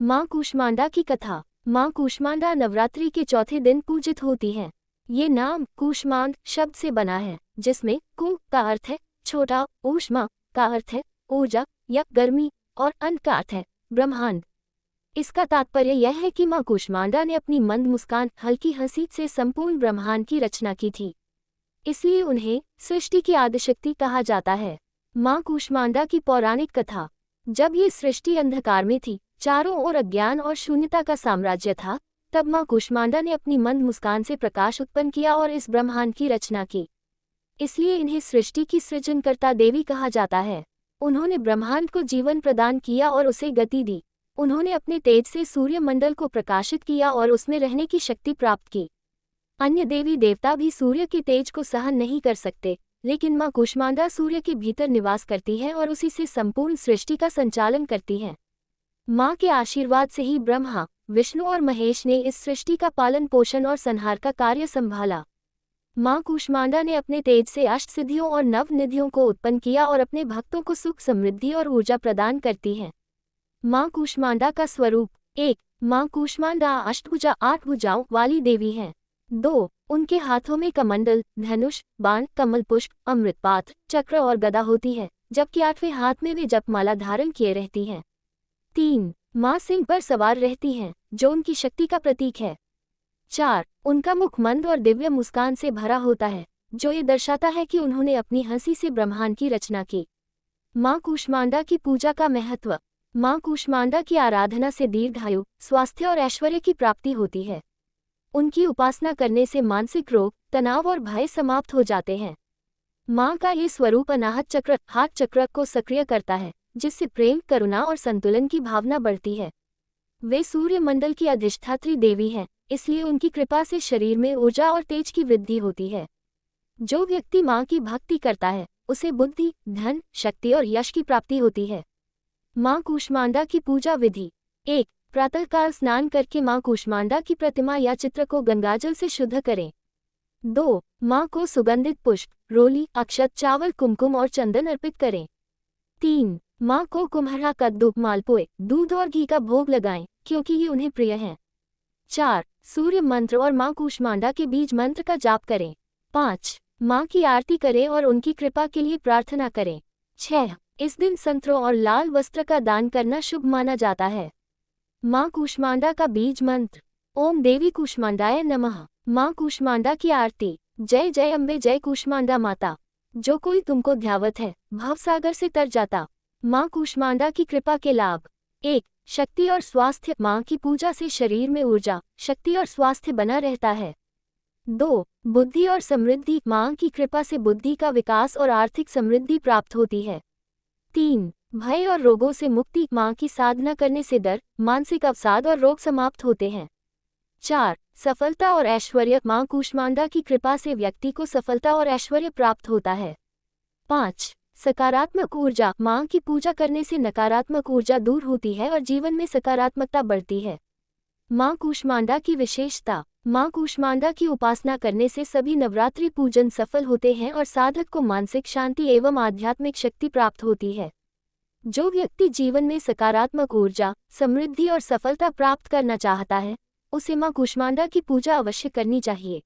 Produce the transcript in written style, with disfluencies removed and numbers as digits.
माँ कूष्मांडा की कथा। माँ कूष्मांडा नवरात्रि के चौथे दिन पूजित होती हैं। ये नाम कूष्मांड शब्द से बना है, जिसमें कु का अर्थ है छोटा, ऊष्मा का अर्थ है ऊर्जा या गर्मी, और अन्न का अर्थ है ब्रह्मांड। इसका तात्पर्य यह है कि माँ कूष्मांडा ने अपनी मंद मुस्कान, हल्की हंसी से संपूर्ण ब्रह्मांड की रचना की थी। इसलिए उन्हें सृष्टि की आदिशक्ति कहा जाता है। माँ कूष्मांडा की पौराणिक कथा। जब ये सृष्टि अंधकार में थी, चारों ओर अज्ञान और शून्यता का साम्राज्य था, तब माँ कूष्मांडा ने अपनी मंद मुस्कान से प्रकाश उत्पन्न किया और इस ब्रह्मांड की रचना की। इसलिए इन्हें सृष्टि की सृजनकर्ता देवी कहा जाता है। उन्होंने ब्रह्मांड को जीवन प्रदान किया और उसे गति दी। उन्होंने अपने तेज से सूर्यमंडल को प्रकाशित किया और उसमें रहने की शक्ति प्राप्त की। अन्य देवी देवता भी सूर्य के तेज को सहन नहीं कर सकते, लेकिन माँ कूष्मांडा सूर्य के भीतर निवास करती है और उसी से संपूर्ण सृष्टि का संचालन करती हैं। माँ के आशीर्वाद से ही ब्रह्मा, विष्णु और महेश ने इस सृष्टि का पालन पोषण और संहार का कार्य संभाला। माँ कूष्मांडा ने अपने तेज से अष्टसिद्धियों और नव निधियों को उत्पन्न किया और अपने भक्तों को सुख, समृद्धि और ऊर्जा प्रदान करती हैं। माँ कूष्मांडा का स्वरूप। 1. माँ कूष्मांडा अष्टभुजा 8 भुजाओं वाली देवी हैं। 2. उनके हाथों में कमंडल, धनुष, बाण, कमल पुष्प, अमृतपात्र, चक्र और गदा होती है, जबकि 8वें हाथ में वे जपमाला धारण किए रहती हैं। 3. माँ सिंह पर सवार रहती हैं, जो उनकी शक्ति का प्रतीक है। 4. उनका मुख मंद और दिव्य मुस्कान से भरा होता है, जो ये दर्शाता है कि उन्होंने अपनी हंसी से ब्रह्मांड की रचना की। माँ कूष्मांडा की पूजा का महत्व। माँ कूष्मांडा की आराधना से दीर्घायु, स्वास्थ्य और ऐश्वर्य की प्राप्ति होती है। उनकी उपासना करने से मानसिक रोग, तनाव और भय समाप्त हो जाते हैं। माँ का ये स्वरूप अनाहत चक्र, हार्ट चक्र को सक्रिय करता है, जिससे प्रेम, करुणा और संतुलन की भावना बढ़ती है। वे सूर्यमंडल की अधिष्ठात्री देवी हैं, इसलिए उनकी कृपा से शरीर में ऊर्जा और तेज की वृद्धि होती है। जो व्यक्ति माँ की भक्ति करता है, उसे बुद्धि, धन, शक्ति और यश की प्राप्ति होती है। माँ कूष्मांडा की पूजा विधि। 1. प्रातःकाल स्नान करके माँ कूष्मांडा की प्रतिमा या चित्र को गंगाजल से शुद्ध करें। 2. माँ को सुगंधित पुष्प, रोली, अक्षत, चावल, कुमकुम और चंदन अर्पित करें। 3. माँ को कुम्हरा, कद्दू, मालपुए, दूध और घी का भोग लगाएं, क्योंकि ये उन्हें प्रिय हैं। 4. सूर्य मंत्र और माँ कूष्मांडा के बीज मंत्र का जाप करें। 5. माँ की आरती करें और उनकी कृपा के लिए प्रार्थना करें। 6. इस दिन संतरों और लाल वस्त्र का दान करना शुभ माना जाता है। माँ कूष्मांडा का बीज मंत्र। ओम देवी कूष्मांडाय नमः। माँ कूष्मांडा की आरती। जय जय अम्बे, जय कूष्मांडा माता। जो कोई तुमको ध्यावत है, भवसागर से तर जाता। माँ कूष्मांडा की कृपा के लाभ। 1. शक्ति और स्वास्थ्य। माँ की पूजा से शरीर में ऊर्जा, शक्ति और स्वास्थ्य बना रहता है। 2. बुद्धि और समृद्धि। माँ की कृपा से बुद्धि का विकास और आर्थिक समृद्धि प्राप्त होती है। 3. भय और रोगों से मुक्ति। माँ की साधना करने से डर, मानसिक अवसाद और रोग समाप्त होते हैं। 4. सफलता और ऐश्वर्य। माँ कूष्मांडा की कृपा से व्यक्ति को सफलता और ऐश्वर्य प्राप्त होता है। 5. सकारात्मक ऊर्जा। माँ की पूजा करने से नकारात्मक ऊर्जा दूर होती है और जीवन में सकारात्मकता बढ़ती है। माँ कूष्मांडा की विशेषता। माँ कूष्मांडा की उपासना करने से सभी नवरात्रि पूजन सफल होते हैं और साधक को मानसिक शांति एवं आध्यात्मिक शक्ति प्राप्त होती है। जो व्यक्ति जीवन में सकारात्मक ऊर्जा, समृद्धि और सफलता प्राप्त करना चाहता है, उसे माँ कूष्मांडा की पूजा अवश्य करनी चाहिए।